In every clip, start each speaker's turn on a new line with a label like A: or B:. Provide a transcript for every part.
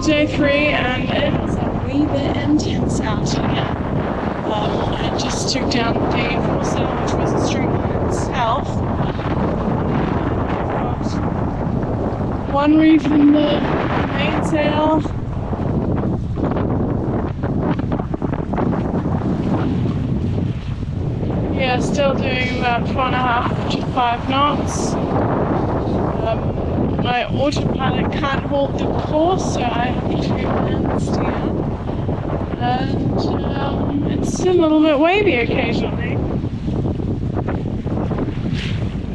A: day 3 and it's a wee bit intense out here. I just took down the foresail, which was a string in itself. I've got one reef in the mainsail. Yeah, still doing about 4.5 to 5 knots. My autopilot can't hold the course, so I have to hand steer. And it's a little bit wavy occasionally.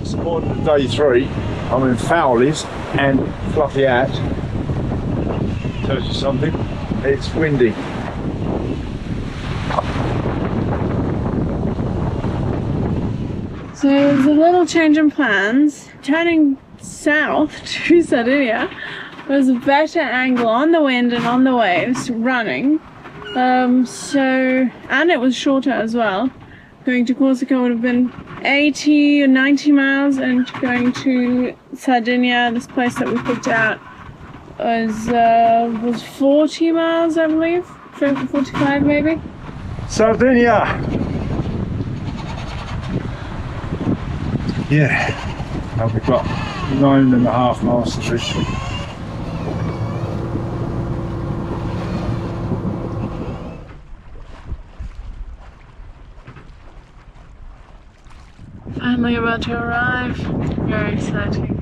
B: It's morning day 3. I'm in Fowlies and Fluffy Hat. Tells you something. It's windy.
A: So there's a little change in plans. Turning south to Sardinia was a better angle on the wind and on the waves running. And it was shorter as well. Going to Corsica would have been 80 or 90 miles, and going to Sardinia, this place that we picked out, was 40 miles, I believe. 45 maybe.
B: Sardinia! Yeah, now we've got 9.5 miles to fish.
A: Finally about to arrive. Very exciting.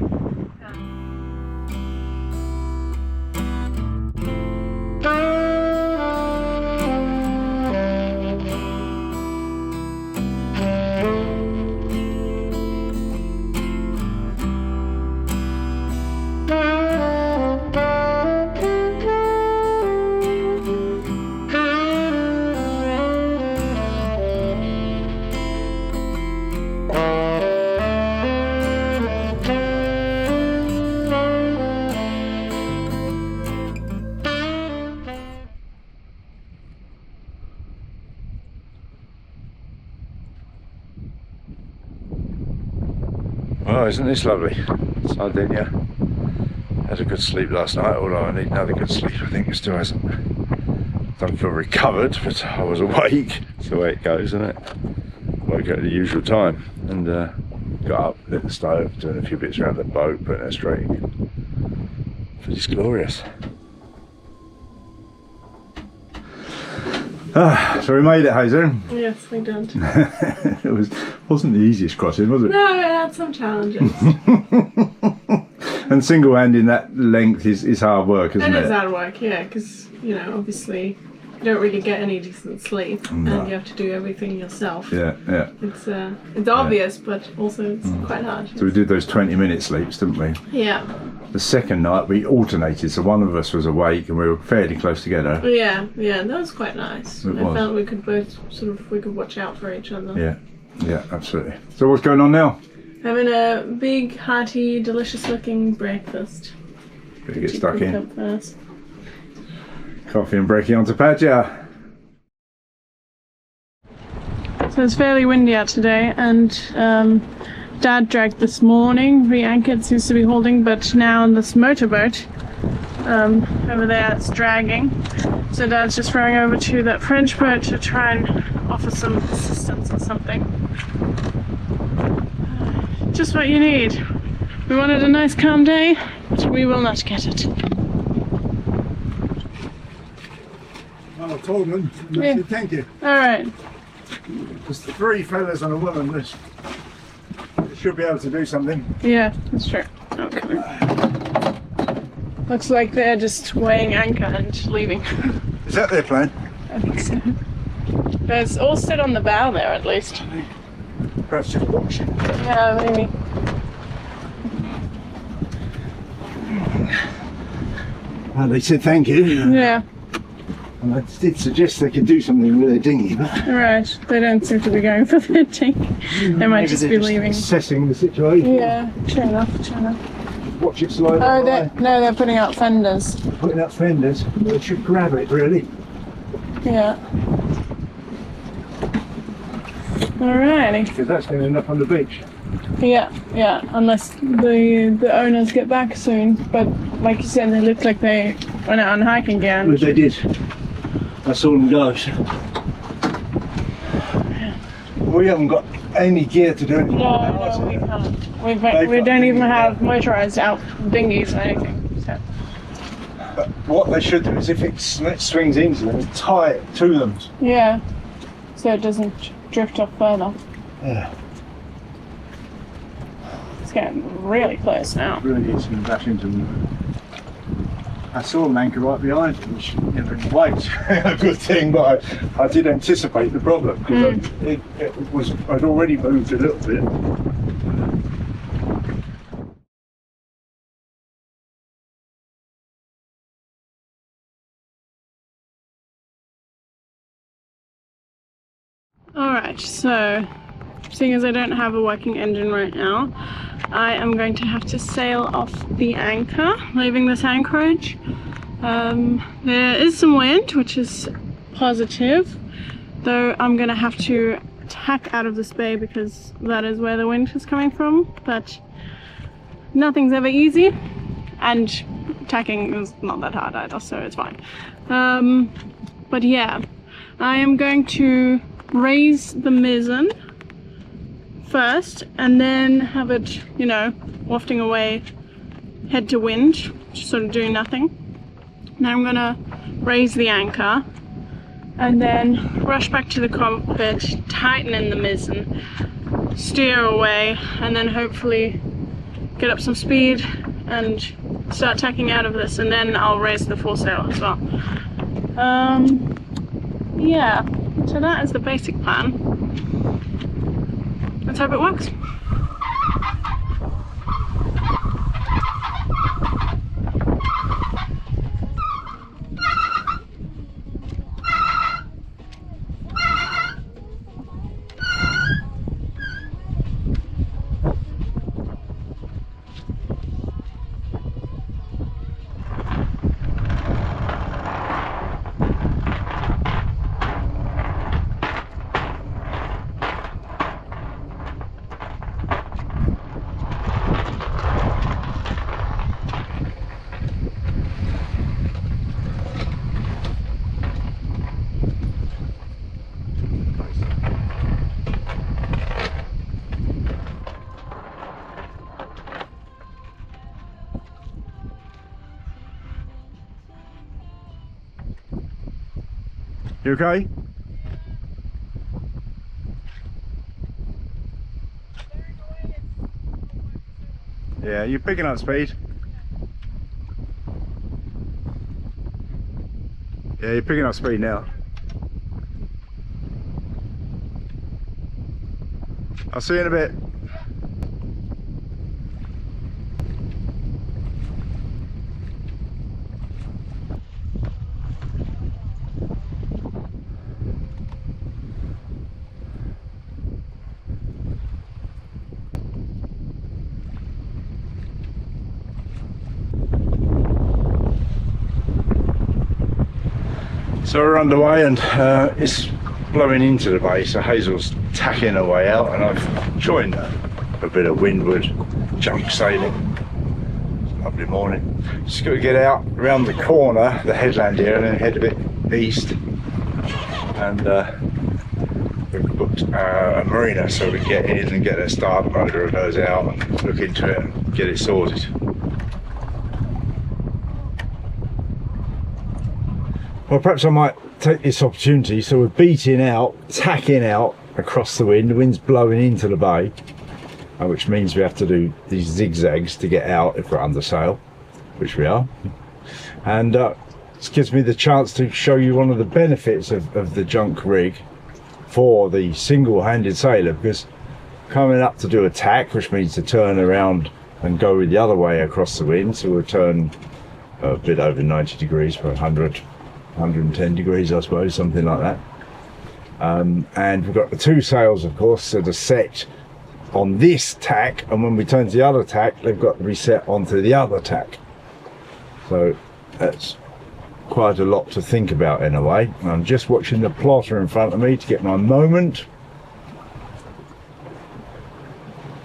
B: Oh, isn't this lovely? Sardinia. Had a good sleep last night, although I need another good sleep. I think it still hasn't. Don't feel recovered, but I was awake. That's the way it goes, isn't it? Woke up at the usual time and got up, lit the stove, doing a few bits around the boat, putting it straight. But it's glorious. So we made it, Hazel.
A: Yes, we did.
B: It wasn't the easiest crossing, was it?
A: No, it had some challenges.
B: And single-handing that length is hard work, isn't it?
A: It is hard work, yeah, because, you know, obviously you don't really get any decent sleep,
B: No.
A: and you have to do everything yourself.
B: Yeah, yeah.
A: It's obvious, but also it's quite hard.
B: So we did those 20-minute sleeps, didn't we?
A: Yeah.
B: The second night we alternated, so one of us was awake and we were fairly close together.
A: Yeah, that was quite nice.
B: It
A: I
B: was.
A: felt we could both we could watch out for each other.
B: Yeah, absolutely. So what's going on now?
A: Having a big, hearty, delicious-looking breakfast.
B: Better get stuck
A: Cook
B: in.
A: up first.
B: Coffee and brekkie on Tapatya.
A: So it's fairly windy out today, and Dad dragged this morning, re-anchored, seems to be holding, but now on this motorboat over there it's dragging. So Dad's just rowing over to that French boat to try and offer some assistance or something. Just what you need. We wanted a nice calm day, but we will not get it.
B: Well, I told them, and
A: Yeah.
B: I said thank you.
A: Alright.
B: There's 3 fellas on a woman list. They should be able to do something.
A: Yeah, that's true. Okay. Looks like they're just weighing anchor and leaving.
B: Is that their plan?
A: I think so. There's all sit on the bow there at least.
B: Perhaps just watching.
A: Yeah, maybe.
B: Well, they said thank you.
A: Yeah,
B: And I did suggest they could do something with their dinghy, but
A: right. They don't seem to be going for their tank. They might just be leaving.
B: Assessing the situation.
A: Yeah, true enough, true enough.
B: Watch it slide
A: Oh,
B: by.
A: they're putting out fenders.
B: Putting up fenders. They should grab it, really.
A: Yeah. Alrighty.
B: Because that's going to end up on the beach.
A: Yeah, unless the owners get back soon. But like you said, they look like they Went out on hiking gear.
B: But they did. I saw them go. We haven't got any gear to do anything.
A: No, we can't. We don't even have motorised out dinghies or anything. So.
B: But what they should do is if it swings into them, tie it to them.
A: Yeah, so it doesn't drift off further.
B: Yeah.
A: It's getting really close now.
B: Really is going to bash into them. I saw an anchor right behind it, which in waves a good thing, but I did anticipate the problem because I'd already moved a little bit.
A: Alright, so seeing as I don't have a working engine right now, I am going to have to sail off the anchor, leaving this anchorage. There is some wind, which is positive, though I'm going to have to tack out of this bay because that is where the wind is coming from, but nothing's ever easy, and tacking is not that hard either, so it's fine. But yeah, I am going to raise the mizzen first and then have it, you know, wafting away head to wind, just sort of doing nothing. Now I'm gonna raise the anchor and then rush back to the cockpit, tighten in the mizzen, steer away, and then hopefully get up some speed and start tacking out of this, and then I'll raise the foresail as well. Yeah, so that is the basic plan. Let's hope it works.
B: You okay? Yeah, you're picking up speed. Yeah, you're picking up speed now. I'll see you in a bit. So we're underway and it's blowing into the bay, so Hazel's tacking her way out and I've joined a bit of Windward junk sailing. Lovely morning. Just got to get out around the corner, the headland here, and then head a bit east. And we've booked a marina so we can get in and get a starter motor of hers out and look into it and get it sorted. Well, perhaps I might take this opportunity. So we're beating out, tacking out across the wind. The wind's blowing into the bay, which means we have to do these zigzags to get out if we're under sail, which we are. And this gives me the chance to show you one of the benefits of the junk rig for the single-handed sailor, because coming up to do a tack, which means to turn around and go the other way across the wind, so we'll turn a bit over 90 degrees for 110 degrees, I suppose, something like that. And we've got the two sails, of course, that are set on this tack, and when we turn to the other tack, they've got to be set onto the other tack. So that's quite a lot to think about in a way. I'm just watching the plotter in front of me to get my moment.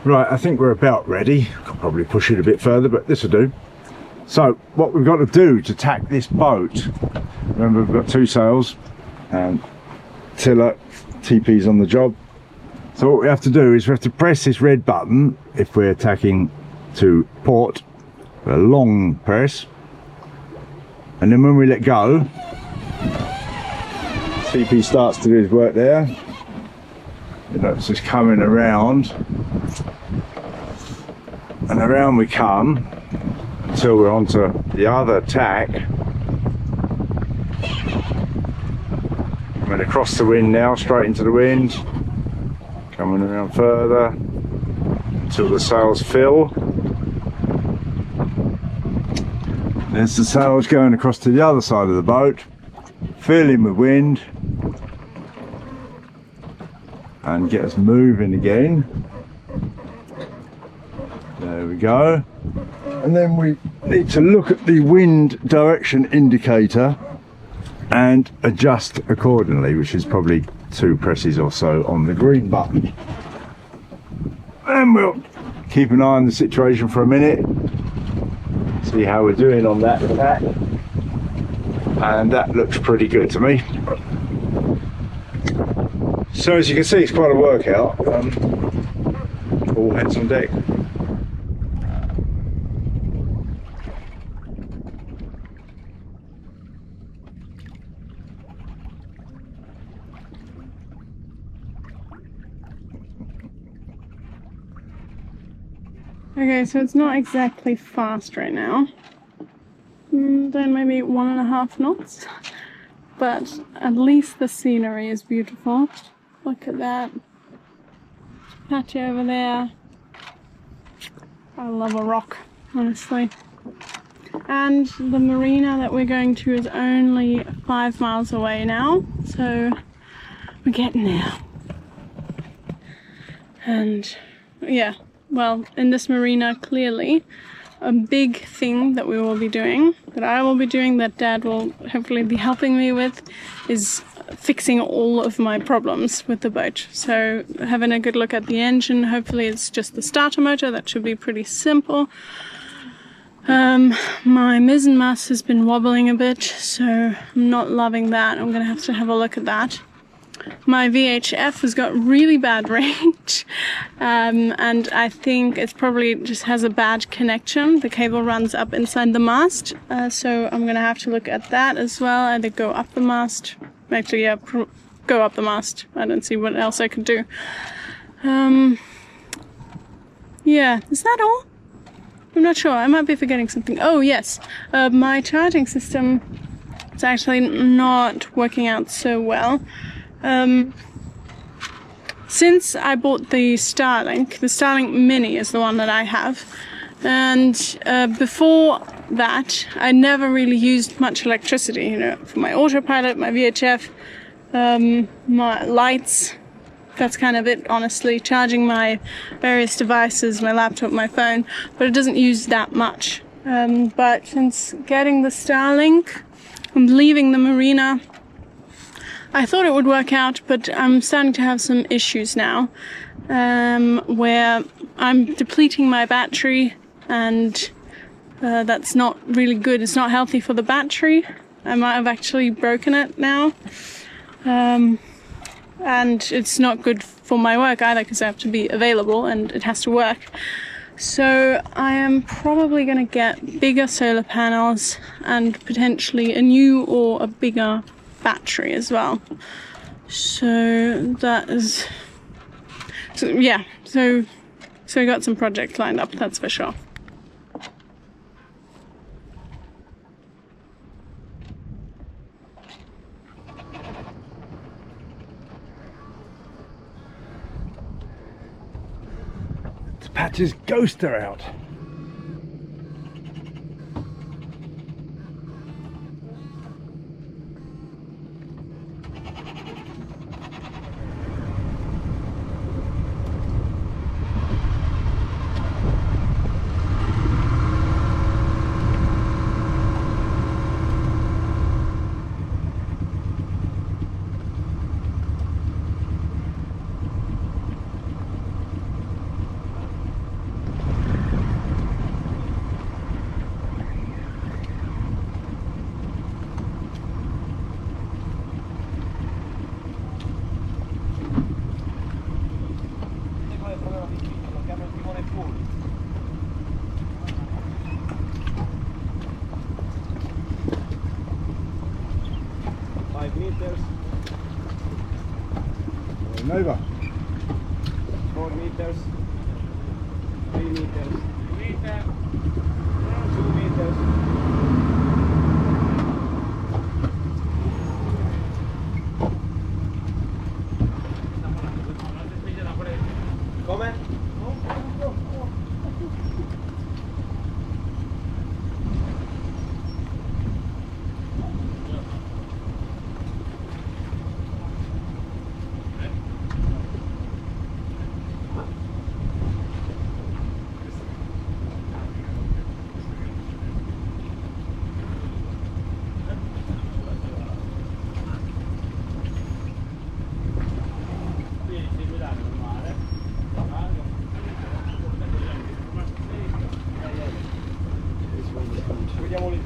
B: Right, I think we're about ready. Could probably push it a bit further, but this will do. So what we've got to do to tack this boat, remember we've got 2 sails and tiller, TP's on the job. So what we have to do is we have to press this red button if we're tacking to port, a long press, and then when we let go, TP starts to do his work there. It's just coming around and around we come until we're onto the other tack. Coming across the wind now, straight into the wind, coming around further until the sails fill. There's the sails going across to the other side of the boat, filling with wind, and get us moving again. There we go. And then we need to look at the wind direction indicator and adjust accordingly, which is probably 2 presses or so on the green button. And we'll keep an eye on the situation for a minute, see how we're doing on that attack, and that looks pretty good to me. So as you can see, it's quite a workout. All hands on deck.
A: Okay, so it's not exactly fast right now. Then maybe 1.5 knots. But at least the scenery is beautiful. Look at that. Tapatya over there. I love a rock, honestly. And the marina that we're going to is only 5 miles away now. So we're getting there. And yeah, well, in this marina, clearly, a big thing that we will be doing, that I will be doing, that Dad will hopefully be helping me with, is fixing all of my problems with the boat. So having a good look at the engine, hopefully it's just the starter motor, that should be pretty simple. My mizzen mast has been wobbling a bit, so I'm not loving that. I'm gonna have to have a look at that. My VHF has got really bad range, and I think it probably just has a bad connection. The cable runs up inside the mast, so I'm gonna have to look at that as well. Either go up the mast, actually, yeah, go up the mast. I don't see what else I could do. Yeah, is that all? I'm not sure. I might be forgetting something. Oh yes, my charging system is actually not working out so well. Since I bought the Starlink Mini is the one that I have, and before that I never really used much electricity, you know, for my autopilot, my VHF, my lights, that's kind of it, honestly, charging my various devices, my laptop, my phone, but it doesn't use that much. But since getting the Starlink and leaving the marina, I thought it would work out, but I'm starting to have some issues now, where I'm depleting my battery, and that's not really good. It's not healthy for the battery. I might have actually broken it now, and it's not good for my work either, because I have to be available and it has to work. So I am probably going to get bigger solar panels and potentially a new or a bigger battery as well. So that is, so yeah, so I got some projects lined up, that's for sure.
B: Tapatya's ghoster out.
C: 5 meters.
B: Neighbour.
C: 4 meters. 3 meters. 2 meters. Come? Vediamo lì.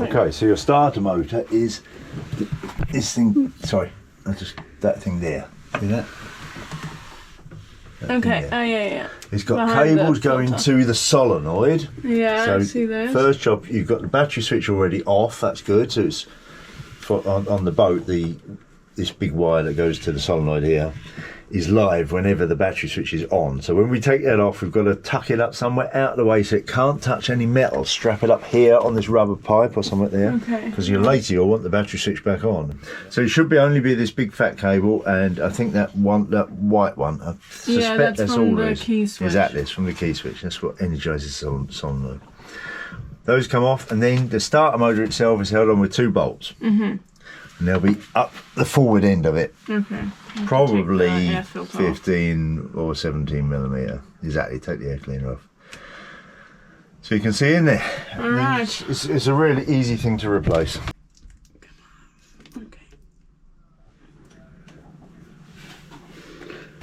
B: Okay, so your starter motor is this thing. Sorry, that thing there. See that? That thing
A: Okay.
B: there.
A: Oh yeah.
B: It's got
A: Behind
B: cables
A: the
B: going
A: filter.
B: to the solenoid.
A: Yeah,
B: So
A: I see those.
B: first job, you've got the battery switch already off. That's good. So it's on the boat. This big wire that goes to the solenoid here is live whenever the battery switch is on. So when we take that off, we've got to tuck it up somewhere out of the way so it can't touch any metal. Strap it up here on this rubber pipe or something there.
A: Okay.
B: Because later you'll want the battery switch back on. So it should only be this big fat cable, and I think that white one. I suspect
A: that's
B: all
A: from
B: there
A: the
B: is.
A: key switch.
B: Exactly, it's from the key switch. That's what energises the solenoid. Those come off, and then the starter motor itself is held on with 2 bolts. Mm-hmm. And they'll be up the forward end of it.
A: Okay.
B: Probably
A: Take the air filter off.
B: 15 or 17 millimetre. Exactly, take the air cleaner off. So you can see in there.
A: All right.
B: It's a really easy thing to replace.
A: Okay.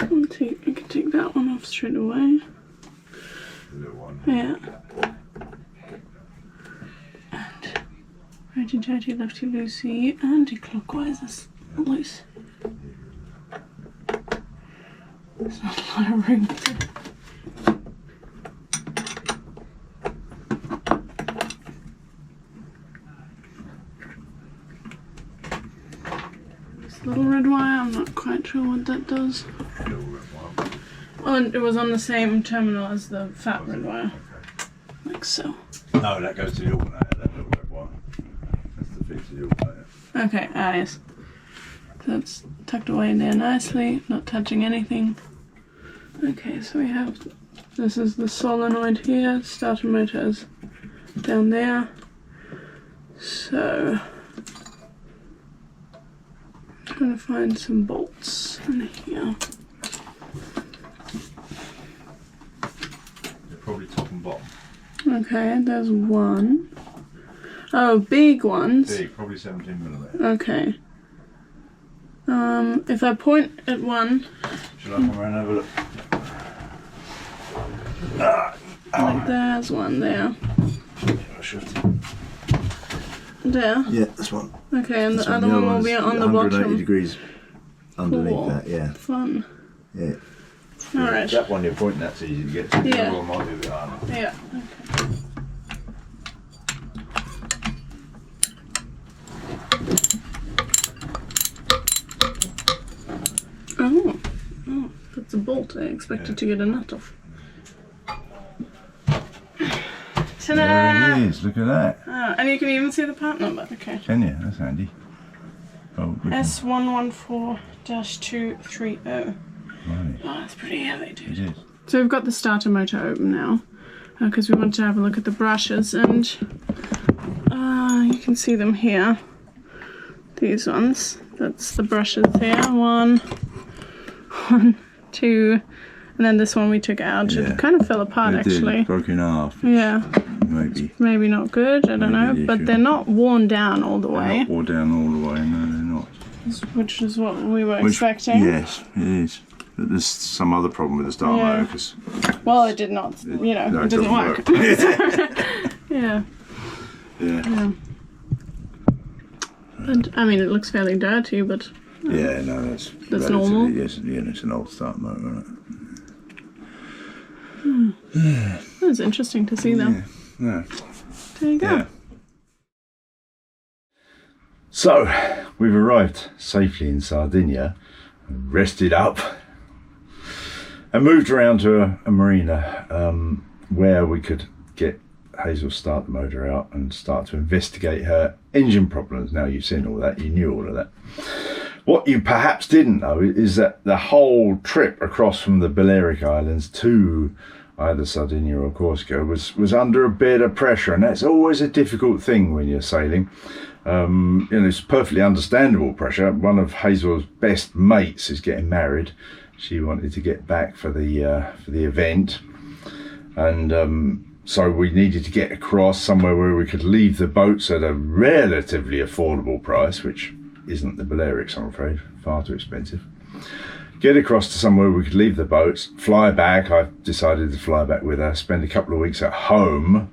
A: You can take that one off straight away.
B: The little one.
A: Yeah. And righty tighty, lefty loosey, anti-clockwise is loose. There's not a lot of room to. This little red wire, I'm not quite sure what that does.
B: Little red one.
A: Oh, and it was on the same terminal as the fat red wire. Like so.
B: No, that goes to the alternator, that little red one. That's the fix to the alternator.
A: Okay, yes. That's tucked away in there nicely, not touching anything. Okay, so we have, this is the solenoid here, starter motor is down there. So, I'm trying to find some bolts in here.
B: They're probably top and bottom.
A: Okay, there's one. Oh, big ones.
B: Big, probably 17 millimetre.
A: Okay. If I point at one,
B: Shall I come around and have a look?
A: like there's one there.
B: I should.
A: There.
B: Yeah, this one.
A: Okay, and
B: This
A: the other one will be on the
B: 180
A: bottom.
B: degrees underneath
A: Cool.
B: that, yeah.
A: Fun.
B: Yeah.
A: Alright.
B: That one you're pointing at's easy to get to. The
A: Yeah.
B: other one might be a bit harder.
A: Yeah. Okay. Oh, that's a bolt. I expected to get a nut off. Ta-da!
B: There it is, look at that.
A: Oh, and you can even see the part number. Okay.
B: Can you? That's handy. Oh, we can-
A: S114-230.
B: right.
A: Oh, that's pretty heavy,
B: It
A: dude.
B: is.
A: So we've got the starter motor open now because we wanted to have a look at the brushes, and you can see them here. These ones. That's the brushes here. One, two, and then this one we took out.
B: Yeah.
A: It kind of fell apart actually.
B: Broke in half.
A: Yeah,
B: Maybe.
A: maybe not good. I don't know,
B: Maybe the
A: but
B: issue.
A: they're not worn down all the way,
B: Or down all the way. No, they're not.
A: which is what we were expecting.
B: Yes, it is. But there's some other problem with the starter
A: Yeah.
B: motor because
A: Well, it did not. You know, it doesn't work. Yeah.
B: Yeah.
A: Yeah. But I mean, it looks fairly dirty, but
B: Yeah, no, that's
A: normal.
B: Yes, yeah, it's an old start motor, isn't
A: That was interesting to see them.
B: Yeah.
A: There you go.
B: Yeah. So, we've arrived safely in Sardinia, rested up, and moved around to a marina where we could get Hazel start the motor out and start to investigate her engine problems. Now you've seen all that, you knew all of that. What you perhaps didn't know is that the whole trip across from the Balearic Islands to either Sardinia or Corsica was under a bit of pressure, and that's always a difficult thing when you're sailing. It's perfectly understandable pressure. One of Hazel's best mates is getting married. She wanted to get back for the event, and so we needed to get across somewhere where we could leave the boats at a relatively affordable price, which isn't the Balearics, I'm afraid, far too expensive. Get across to somewhere we could leave the boats, fly back. I decided to fly back with her, spend a couple of weeks at home,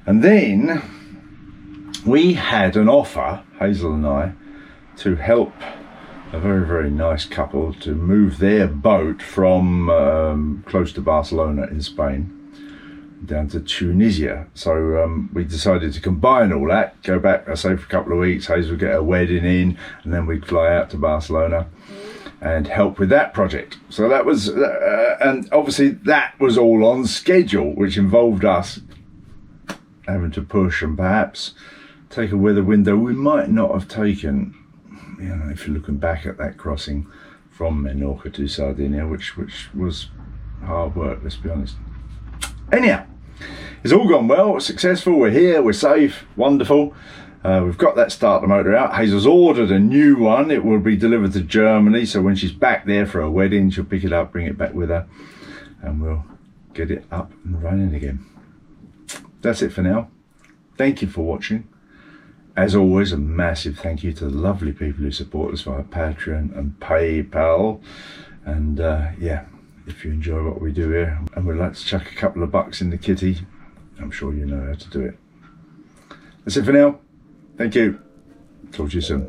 B: and then we had an offer, Hazel and I, to help a very, very nice couple to move their boat from close to Barcelona in Spain down to Tunisia. So we decided to combine all that, go back, I say, for a couple of weeks. Hazel would get her wedding in, and then we'd fly out to Barcelona and help with that project. So that was, and obviously that was all on schedule, which involved us having to push and perhaps take a weather window we might not have taken, if you're looking back at that crossing from Menorca to Sardinia, which was hard work, let's be honest. Anyhow, it's all gone well, successful, we're here, we're safe, wonderful. We've got that starter motor out. Hazel's ordered a new one. It will be delivered to Germany, so when she's back there for her wedding, she'll pick it up, bring it back with her, and we'll get it up and running again. That's it for now. Thank you for watching. As always, a massive thank you to the lovely people who support us via Patreon and PayPal. And if you enjoy what we do here and would like to chuck a couple of bucks in the kitty, I'm sure you know how to do it. That's it for now. Thank you. Talk to you soon.